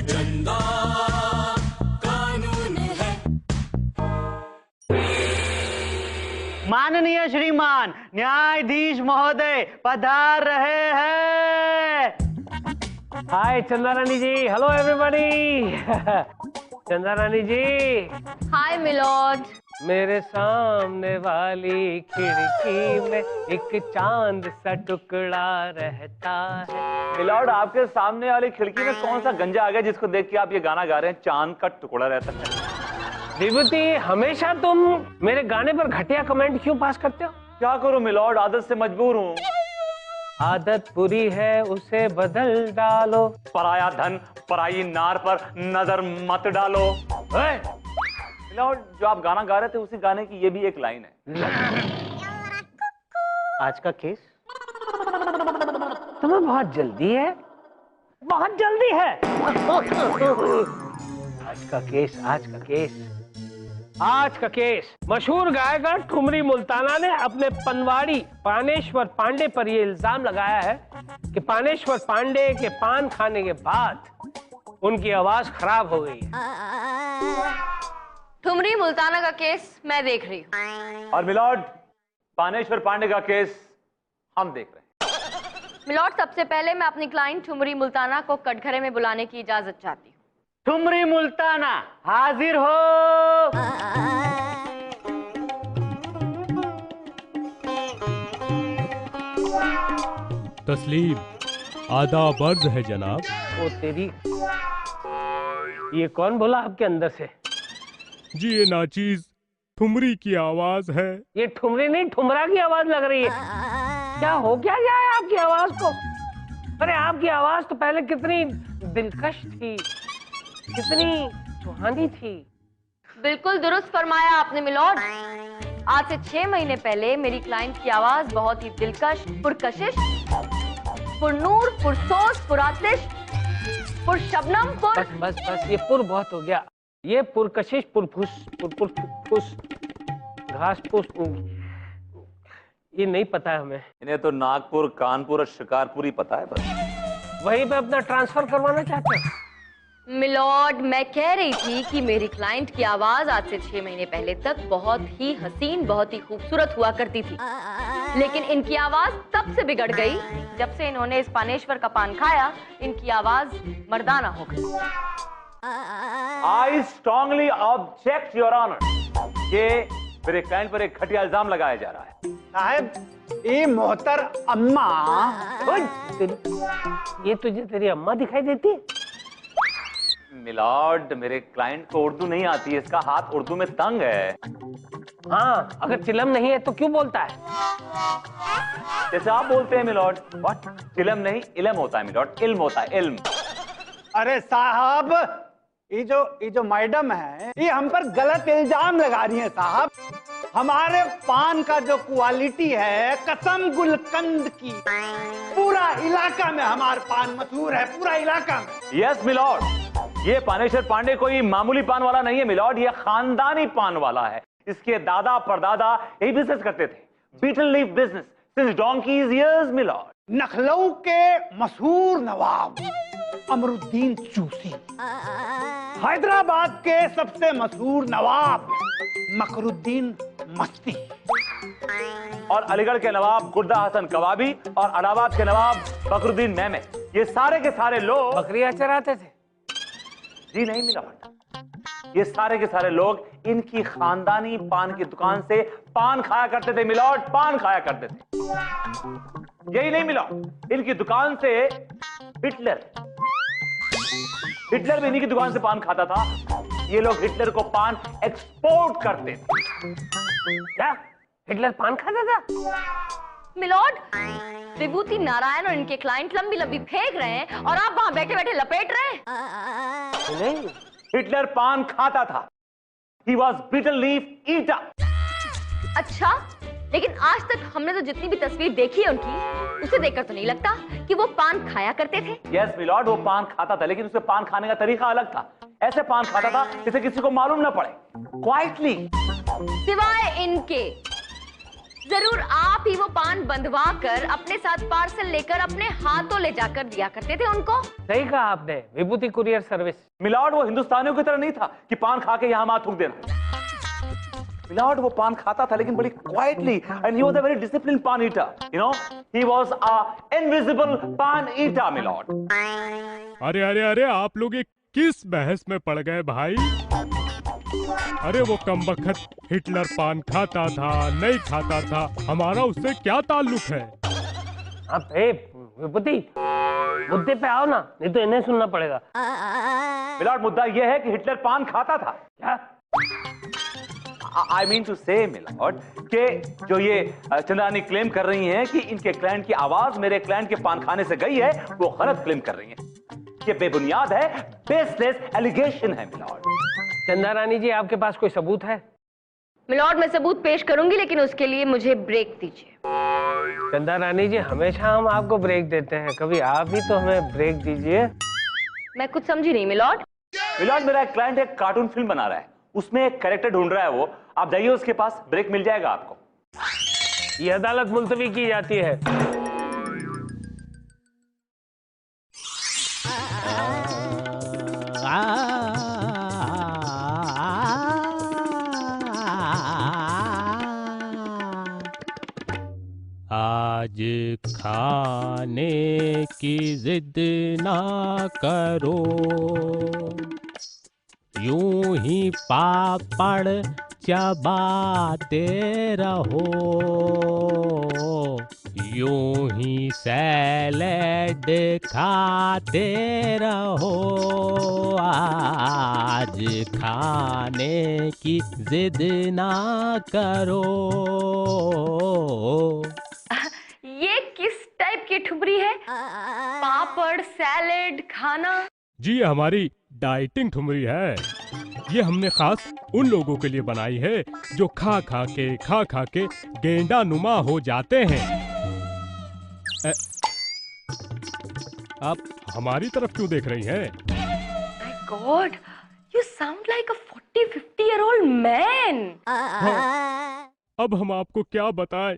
गंदा कानून है। माननीय श्रीमान न्यायाधीश महोदय पधार रहे हैं। हाय चंदा रानी जी, हेलो एवरीबॉडी। चंदा रानी जी। हाय मिलॉर्ड। मेरे सामने वाली खिड़की में एक चांद सा टुकड़ा रहता है। मिलॉर्ड, आपके सामने वाली खिड़की में कौन सा गंजा आ गया जिसको देख के आप ये गाना गा रहे हैं, चांद का टुकड़ा रहता है? विभूति, हमेशा तुम मेरे गाने पर घटिया कमेंट क्यों पास करते हो? क्या करूं मिलॉर्ड, आदत से मजबूर हूँ। आदत बुरी है उसे बदल डालो। पराया धन पराई नार पर नजर मत डालो। मिलॉर्ड, जो आप गाना गा रहे थे उसी गाने की ये भी एक लाइन है। आज का केस तुम्हें बहुत जल्दी है, बहुत जल्दी है। आज का केस मशहूर गायकर ठुमरी मुल्ताना ने अपने पनवाड़ी पानेश्वर पांडे पर यह इल्जाम लगाया है कि पानेश्वर पांडे के पान खाने के बाद उनकी आवाज खराब हो गई है। ठुमरी मुल्ताना का केस मैं देख रही हूँ। और मिलॉर्ड, पानेश्वर पांडे का केस हम देख रहे हैं। मिलॉर्ड, सबसे पहले मैं अपनी क्लाइंट ठुमरी मुल्ताना को कटघरे में बुलाने की इजाजत चाहती हूँ। ठुमरी मुल्ताना हाजिर हो। तस्लीम, आदाब अर्ज है जनाब। ओ तेरी, ये कौन बोला आपके अंदर से? जी ये नाचीज ठुमरी की आवाज है। ये ठुमरी नहीं, ठुमरा की आवाज लग रही है। क्या हो क्या गया है आपकी आवाज को? अरे आपकी आवाज तो पहले कितनी दिलकश थी, कितनी सुहानी थी। बिल्कुल दुरुस्त फरमाया आपने मिलॉर्ड। आज से 6 महीने पहले मेरी क्लाइंट की आवाज बहुत ही दिलकश, पुरकशिश, पुरनूर, पुरसोस, पुरातिश, पुरशबनम, पुर। बस ये पुर बहुत हो गया। ये पुरकशिश, पुरफुस, पुरफुस, घास फूस, ये नहीं पता है हमें। इन्हें तो नागपुर, कानपुर और शिकारपुर ही पता है बस। वहीं पे अपना ट्रांसफर करवाना चाहते हैं? मिलॉर्ड, मैं कह रही थी कि मेरी क्लाइंट की आवाज आज से 6 महीने पहले तक बहुत ही हसीन, बहुत ही खूबसूरत हुआ करती थी, लेकिन इनकी आवाज तब से बिगड़ गई जब से इन्होंने इस पानेश्वर का पान खाया। इनकी आवाज मर्दाना हो गई। I strongly object your honour. ये मेरे क्लाइंट पर एक घटिया इल्जाम लगाया जा रहा है। साहब, ये मोहतर अम्मा। ये तुझे तेरी अम्मा दिखाई देती है? मिलॉर्ड, मेरे क्लाइंट को उर्दू नहीं आती है, इसका हाथ उर्दू में तंग है। हाँ, अगर चिलम नहीं है तो क्यों बोलता है? जैसे आप बोलते हैं मिलॉर्ड। व्हाट? चिलम नहीं, इल्म होता है मिलॉर्ड, इल्म होता है, इल्म। अरे साहब, ये जो मैडम है ये हम पर गलत इल्जाम लगा रही है साहब। हमारे पान का जो क्वालिटी है, कसम गुलकंद की, पूरा इलाका में हमारा पान मशहूर है, पूरा इलाका में। यस मिलॉर्ड, ये पानेश्वर पांडे कोई मामूली पान वाला नहीं है मिलॉर्ड, ये खानदानी पान वाला है। इसके दादा परदादा यही बिजनेस करते थे, betel leaf business, since donkey's years milord. Lucknow के मशहूर नवाब अमरुद्दीन चूसी, हैदराबाद के सबसे मशहूर नवाब मकरुद्दीन मस्ती, और अलीगढ़ के नवाब गुर्दा हसन कबाबी, और इलाहाबाद के नवाब बकरुद्दीन मेमे, ये सारे के सारे लोग बकरियां चराते थे। जी नहीं मिलॉर्ड, ये सारे के सारे लोग इनकी खानदानी पान की दुकान से पान खाया करते थे मिलॉर्ड, पान खाया करते थे। यही नहीं मिलॉर्ड, इनकी दुकान से हिटलर भी इन्हीं की दुकान से पान खाता था। ये लोग हिटलर को पान एक्सपोर्ट करते थे। क्या हिटलर पान खाता था? मिलॉर्ड, विभूति नारायण और इनके क्लाइंट लंबी लंबी फेंक रहे हैं और आप वहां बैठे बैठे लपेट रहे हैं। नहीं, हिटलर पान खाता था। He was bitter leaf eater. अच्छा, लेकिन आज तक हमने तो जितनी भी तस्वीर देखी है उनकी, उसे देखकर तो नहीं लगता कि वो पान खाया करते थे। Yes, मिलॉर्ड, वो पान खाता था, लेकिन उसे पान खाने का तरीका अलग था। ऐसे पान खाता था जिसे किसी को मालूम ना पड़े, क्वाइटली। सिवाय इनके जरूर आप ही वो पान बंधवा कर अपने साथ पार्सल लेकर अपने हाथों ले जाकर दिया करते थे उनको। सही कहा आपने, विभूति कुरियर सर्विस। मिलॉर्ड वो हिंदुस्तानियों की तरह नहीं था कि पान खा के यहां हाथ थूक देना। मिलॉर्ड वो पान खाता था लेकिन बड़ी quietly, and he was a very disciplined paan eater, you know, he was a invisible paan eater milord. अरे अरे अरे, आप लोग ये किस बहस में पड़ गए भाई? अरे वो कमबख्त हिटलर पान खाता था नहीं खाता था, हमारा उससे क्या ताल्लुक है? आप विभूति मुद्दे पे आओ ना, नहीं तो इन्हें सुनना पड़ेगा। मिलॉर्ड मुद्दा यह है कि हिटलर पान खाता था। क्या? I mean to say, milord, कि जो ये चंद्रानी क्लेम कर रही हैं कि इनके क्लाइंट की आवाज मेरे क्लाइंट के पान खाने से गई है, वो गलत क्लेम कर रही हैं। ये बेबुनियाद है, बेसलेस एलिगेशन है मिलॉर्ड। चंदा रानी जी, आपके पास कोई सबूत है? मिलॉर्ड, मैं सबूत पेश करूंगी, लेकिन उसके लिए मुझे ब्रेक दीजिए। चंदा रानी जी, हमेशा हम आपको ब्रेक देते हैं, कभी आप ही तो हमें ब्रेक दीजिए। मैं कुछ समझी नहीं मिलॉर्ड। मिलॉर्ड, मेरा एक क्लाइंट एक कार्टून फिल्म बना रहा है, उसमें एक कैरेक्टर ढूंढ रहा है वो, आप जाइए उसके पास, ब्रेक मिल जाएगा आपको। ये अदालत मुलतवी की जाती है। आज खाने की जिद ना करो, यूं ही पापड़ चबाते रहो, यूं ही सैलेड खाते रहो, आज खाने की जिद ना करो। ये किस टाइप की ठुमरी है? पापड़, सैलेड खाना? जी, ये हमारी डाइटिंग ठुमरी है। ये हमने खास उन लोगों के लिए बनाई है जो खा खा के गेंडा नुमा हो जाते हैं। आप हमारी तरफ क्यों देख रही हैं? My God, you sound like a 40-50-year-old man. अब हम आपको क्या बताएं?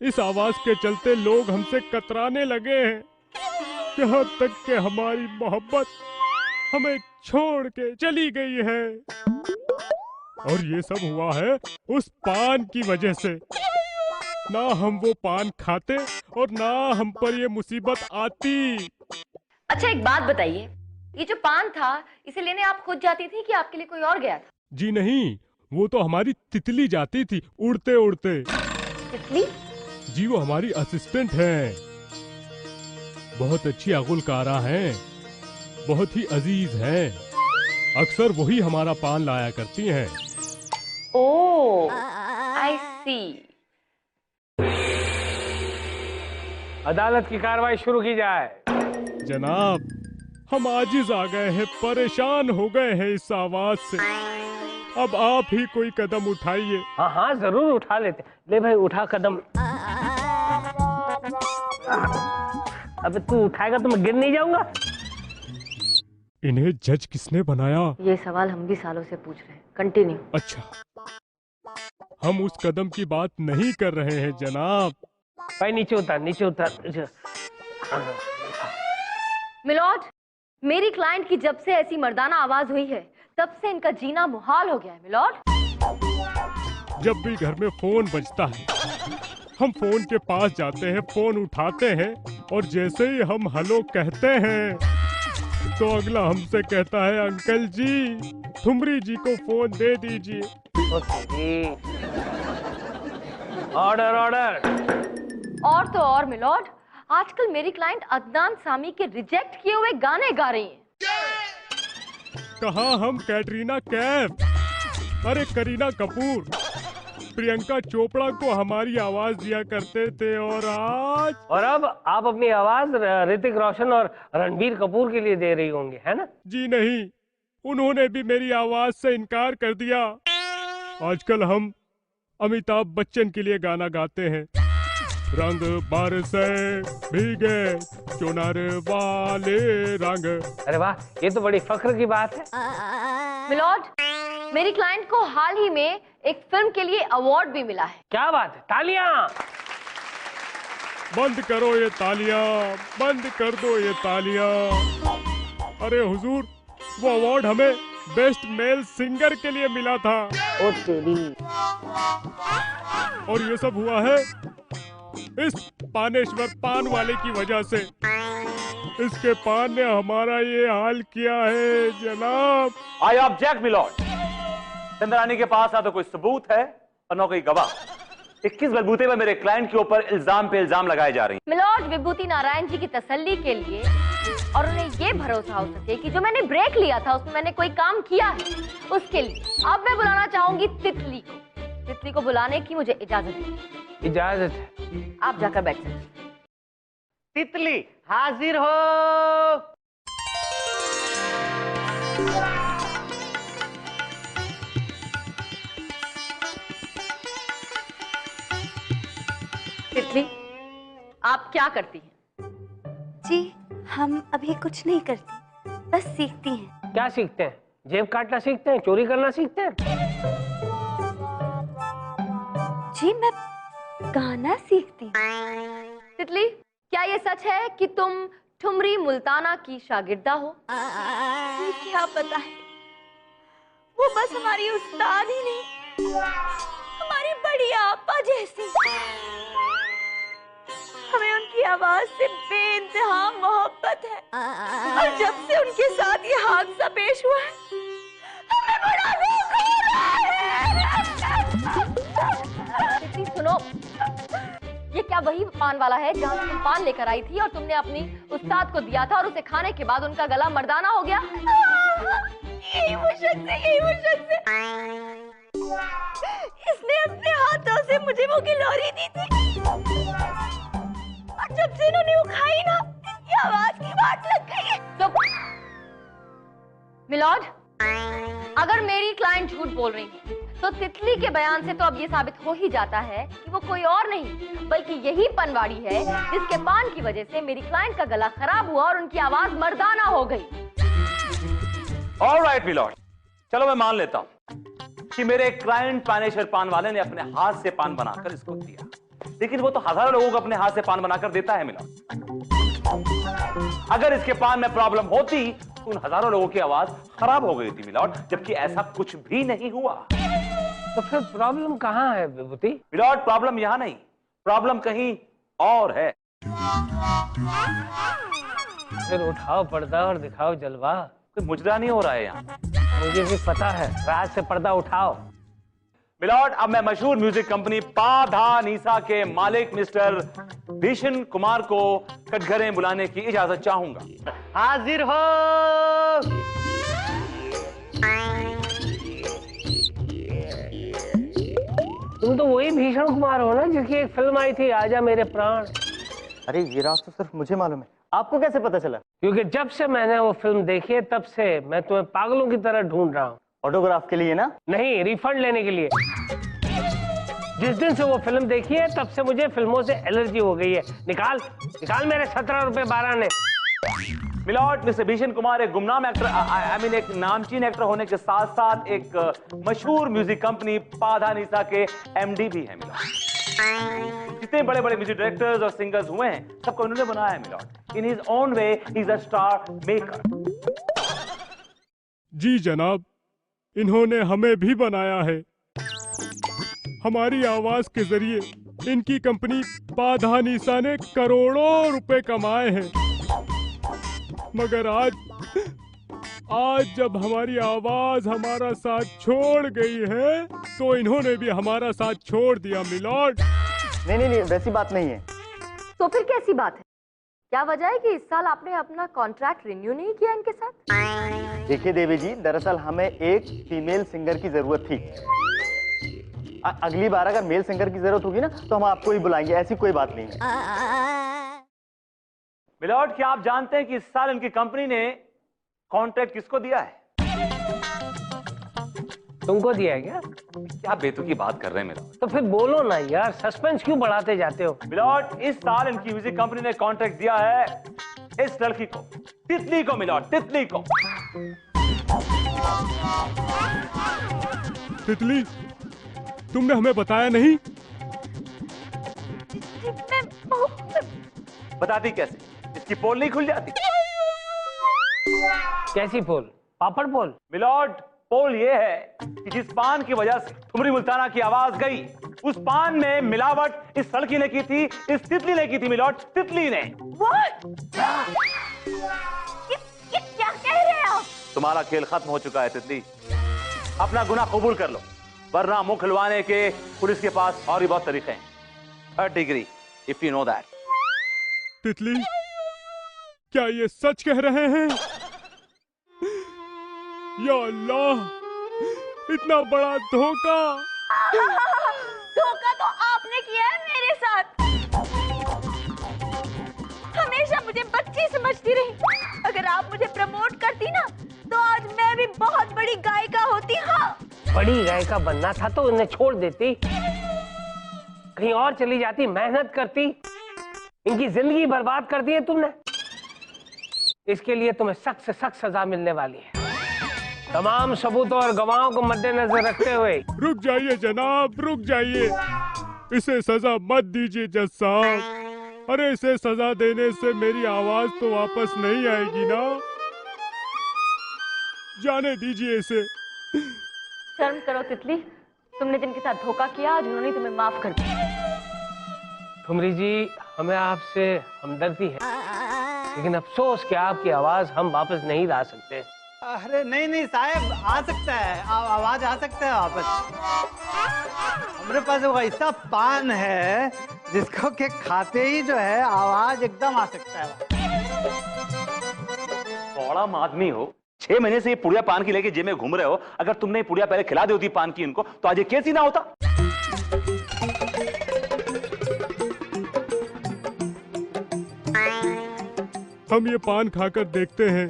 इस आवाज के चलते लोग हमसे कतराने लगे हैं, यहाँ तक कि हमारी मोहब्बत हमें छोड़ के चली गई है। और ये सब हुआ है उस पान की वजह से। ना हम वो पान खाते और ना हम पर ये मुसीबत आती। अच्छा, एक बात बताइए, ये जो पान था, इसे लेने आप खुद जाती थी कि आपके लिए कोई और गया था? जी नहीं, वो तो हमारी तितली जाती थी उड़ते उड़ते। तितली? जी, वो हमारी असिस्टेंट है, बहुत अच्छी अगुलकारा हैं, बहुत ही अजीज हैं। अक्सर वही हमारा पान लाया करती हैं। ओह, I see. अदालत की कार्रवाई शुरू की जाए। जनाब, हम आजिज आ गए हैं, परेशान हो गए हैं इस आवाज से। अब आप ही कोई कदम उठाइए। हाँ हाँ, जरूर उठा लेते। ले भाई, उठा कदम। अबे तू उठाएगा तो मैं गिर नहीं जाऊंगा? इन्हें जज किसने बनाया? ये सवाल हम भी सालों से पूछ रहे हैं। कंटिन्यू। अच्छा, हम उस कदम की बात नहीं कर रहे हैं जनाब। भाई नीचे उतर, नीचे उतर। मिलॉर्ड, मेरी क्लाइंट की जब से ऐसी मर्दाना आवाज हुई है, तब से इनका जीना मुहाल हो गया है। मिलॉर्ड, जब भी घर में फोन बजता है, हम फोन के पास जाते हैं, फोन उठाते हैं, और जैसे ही हम हेलो कहते हैं तो अगला हमसे कहता है, अंकल जी, ठुमरी जी को फोन दे दीजिए। Order order. और तो और मिलॉर्ड, आजकल मेरी क्लाइंट अदनान सामी के रिजेक्ट किए हुए गाने गा रही हैं। कहा हम कैटरीना कैफ, अरे करीना कपूर, प्रियंका चोपड़ा को हमारी आवाज दिया करते थे, और अब आप अपनी आवाज ऋतिक रोशन और रणबीर कपूर के लिए दे रही होंगी, है ना? जी नहीं, उन्होंने भी मेरी आवाज से इनकार कर दिया। आजकल हम अमिताभ बच्चन के लिए गाना गाते हैं, रंग बरसे भीगे चुनर वाले रंग। अरे वाह, ये तो बड़ी फख्र की बात है। मिलॉर्ड, मेरी क्लाइंट को हाल ही में एक फिल्म के लिए अवार्ड भी मिला है। क्या बात है, तालियां। बंद करो ये तालियां, बंद कर दो ये तालियां। अरे हुजूर, वो अवार्ड हमें बेस्ट मेल सिंगर के लिए मिला था। ओ तेरी। और ये सब हुआ है इस पानेश्वर पान वाले की वजह से। इसके पान ने हमारा ये हाल किया है जनाब। I object milord. चंद्रानी के पास ना तो कोई सबूत है और ना कोई गवाह। 21 बलबूते पर मेरे क्लाइंट के ऊपर इल्जाम पे इल्जाम लगाए जा रही हैं। मिलॉर्ड, विभूति नारायण जी की तसल्ली के लिए और उन्हें ये भरोसा हो सके कि जो मैंने ब्रेक लिया था उसमें मैंने कोई काम किया है, उसके लिए अब मैं बुलाना चाहूंगी तितली को। तितली को बुलाने की मुझे इजाजत दीजिए। इजाजत है। आप जाकर बैठ सकते। तितली हाजिर हो। तितली, आप क्या करती हैं? जी, हम अभी कुछ नहीं करती, बस सीखती हैं। क्या सीखते हैं? जेब काटना सीखते हैं? चोरी करना सीखते हैं? जी, मैं गाना सीखती हूँ। तितली, क्या ये सच है कि तुम ठुमरी मुल्ताना की शागिर्दा हो? जी, क्या पता है, वो बस हमारी उस्ताद ही नहीं, हमारी बड़ी आपा जैसी। हमें उनकी आवाज से बेइंतहा मोहब्बत है और जब से उनके साथ ये हादसा पेश हुआ है, हमें बड़ा दुख हो रहा है। तितली सुनो, ये क्या वही पान वाला है जहाँ से तुम पान लेकर आई थी और तुमने अपनी उस्ताद को दिया था और उसे खाने के बाद उनका गला मर्दाना हो गया? यही वो शख्स है, यही वो शख्स है। इसने अपने हाथों से मुझे वो गिलोरी दी थी और जब से इन्होंने वो खाई ना, इनकी आवाज की बात लग गई है। तो मिलॉर्ड, अगर मेरी क्लाइंट झूठ बोल रही है तो तितली के बयान से तो अब ये साबित हो ही जाता है कि वो कोई और नहीं बल्कि यही पनवाड़ी है जिसके पान की वजह से मेरी क्लाइंट का गला खराब हुआ और उनकी आवाज मर्दाना हो गई। ऑलराइट मिलॉर्ड, चलो मैं मान लेता हूं कि मेरे क्लाइंट पानेश्वर पान वाले ने अपने हाथ से पान बनाकर इसको दिया, लेकिन वो तो हजारों लोगों को अपने हाथ से पान बनाकर देता है मिलॉर्ड। अगर इसके पान में प्रॉब्लम होती तो उन हजारों लोगों की आवाज खराब हो गई थी मिलॉर्ड, जबकि ऐसा कुछ भी नहीं हुआ। तो फिर प्रॉब्लम कहाँ है विभूति? मिलॉर्ड, प्रॉब्लम यहां नहीं, प्रॉब्लम कहीं और है। फिर उठाओ पर्दा और दिखाओ जलवा। कोई मुजरा नहीं हो रहा है यहाँ। मुझे भी पता है, रात से पर्दा उठाओ। मिलॉर्ड, अब मैं मशहूर म्यूजिक कंपनी पाधानीसा के मालिक मिस्टर भीषण कुमार को कटघरे बुलाने की इजाजत चाहूंगा। हाजिर हो। तुम तो वही भीषण कुमार हो ना जिसकी एक फिल्म आई थी आजा मेरे प्राण। अरे ये राज तो सिर्फ मुझे मालूम है, आपको कैसे पता चला? क्योंकि जब से मैंने वो फिल्म देखी है तब से मैं तुम्हें पागलों की तरह ढूंढ रहा हूँ। ऑटोग्राफ के लिए ना? नहीं, रिफंड लेने के लिए। जिस दिन से वो फिल्म देखी है तब से मुझे फिल्मों से एलर्जी हो गई है। निकाल निकाल मेरे 17 रुपए 12 ने। मिलॉर्ड, मिस्टर भीषण कुमार एक गुमनाम एक्टर, आई मीन एक नामचीन एक्टर होने के साथ साथ एक मशहूर म्यूजिक कंपनी पाधानीसा के एमडी भी है मिलॉर्ड। जितने बड़े बड़े म्यूजिक डायरेक्टर्स और सिंगर्स हुए हैं सबको उन्होंने बनाया है milord. In his own way he is a star maker. जी जनाब, इन्होंने हमें भी बनाया है। हमारी आवाज के जरिए इनकी कंपनी पाधानीसा ने करोड़ों रुपए कमाए हैं, मगर आज जब हमारी आवाज हमारा साथ छोड़ गई है तो इन्होंने भी हमारा साथ छोड़ दिया मिलॉर्ड। नहीं, वैसी बात नहीं है। तो फिर कैसी बात है? क्या वजह है कि इस साल आपने अपना कॉन्ट्रैक्ट रिन्यू नहीं किया इनके साथ? देखिए देवी जी, दरअसल हमें एक फीमेल सिंगर की जरूरत थी। अगली बार अगर मेल सिंगर की जरूरत होगी ना तो हम आपको ही बुलाएंगे, ऐसी कोई बात नहीं है। मिलॉर्ड, क्या आप जानते हैं कि इस साल इनकी कंपनी ने कॉन्ट्रैक्ट किसको दिया है? तुमको दिया है क्या? क्या बेतुकी बात कर रहे हैं मिलॉर्ड? तो फिर बोलो ना यार, सस्पेंस क्यों बढ़ाते जाते हो? मिलॉर्ड, इस साल इनकी म्यूजिक कंपनी ने कॉन्ट्रैक्ट दिया है इस लड़की को, तितली को मिलॉर्ड, तितली को। तितली, तुमने हमें बताया नहीं? बताती कैसे? इसकी पोल नहीं खुल जाती? कैसी पोल? पापड़ पोल? मिलॉर्ड, पोल ये है कि जिस पान की वजह से ठुमरी मुल्ताना की आवाज गई, उस पान में मिलावट इस लड़की ने की थी, इस तितली ने की थी मिलॉर्ड, तितली ने। ये क्या कह रहे हैं आप? तुम्हारा खेल खत्म हो चुका है तितली, अपना गुनाह कबूल कर लो, वरना मुंह खुलवाने के पुलिस के पास और भी बहुत तरीके हैं। 3rd degree, if you know that. तितली, क्या ये सच कह रहे हैं? या अल्लाह, इतना बड़ा धोखा! धोखा तो आपने किया है मेरे साथ। हमेशा मुझे बच्ची समझती रही। अगर आप मुझे प्रमोट करती ना, तो आज मैं भी बहुत बड़ी गायिका होती। हाँ, बड़ी गायिका बनना था तो उन्हें छोड़ देती, कहीं और चली जाती, मेहनत करती। इनकी जिंदगी बर्बाद कर दी है तुमने। इसके लिए तुम्हें सख्त से सख्त सजा मिलने वाली है, तमाम सबूतों और गवाहों को मद्देनजर रखते हुए। रुक जाइए जनाब, रुक जाइए। इसे सजा मत दीजिए जज साहब। अरे इसे सजा देने से मेरी आवाज तो वापस नहीं आएगी ना। जाने दीजिए इसे। शर्म करो तितली, तुमने जिनके साथ धोखा किया आज उन्होंने तुम्हें माफ कर दिया। ठुमरी जी, हमें आपसे हमदर्दी है, लेकिन अफसोस कि आपकी आवाज हम वापस नहीं ला सकते। अरे नहीं नहीं साहब, आ सकता है, आवाज आ सकता है वापस। हमारे पास वो ऐसा पान है जिसको के खाते ही जो है आवाज एकदम आ सकता है। बड़ा आदमी हो, 6 महीने से ये पुड़िया पान की लेके जेब में घूम रहे हो। अगर तुमने ये पुड़िया पहले खिला दी होती पान की इनको, तो आज ये केस ही ना होता। हम ये पान खाकर देखते हैं।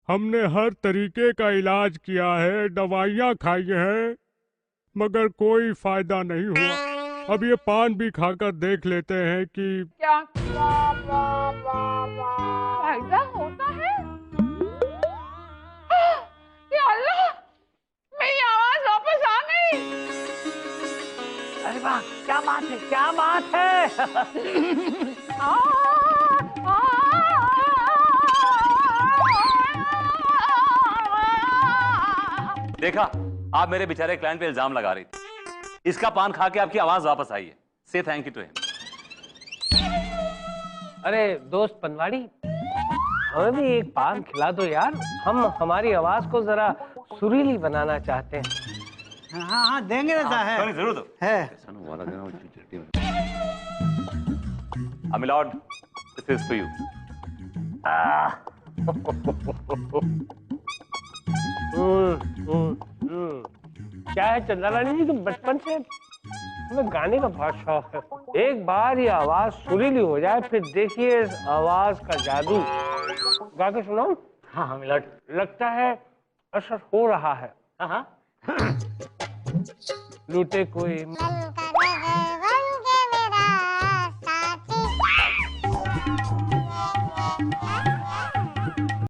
हमने हर तरीके का इलाज किया है, दवाइयाँ खाई हैं, मगर कोई फायदा नहीं हुआ। अब ये पान भी खाकर देख लेते हैं कि क्या फायदा होता है। या अल्लाह, मेरी आवाज वापस आ गई। अरे वाह, क्या बात है, क्या बात है। देखा, आप मेरे बेचारे क्लाइंट पे इल्जाम लगा रही थी। इसका पान खा के आपकी आवाज वापस आई है। से थैंक यू टू हिम। अरे दोस्त पनवाड़ी, हमें भी एक पान खिला दो यार। हम हमारी आवाज को जरा सुरीली बनाना चाहते हैं। हाँ हाँ देंगे ना साहब, जरूर दो। है। Milord, this is for you. क्या है चंदा रानी जी, तुम बचपन से हमें गाने का बहुत शौक है। एक बार ये आवाज सुरीली हो जाए, फिर देखिए इस आवाज का जादू। गा के सुनाऊं? हाँ हाँ मिलॉर्ड। लगता है असर हो रहा है। हाँ हाँ। लूटे कोई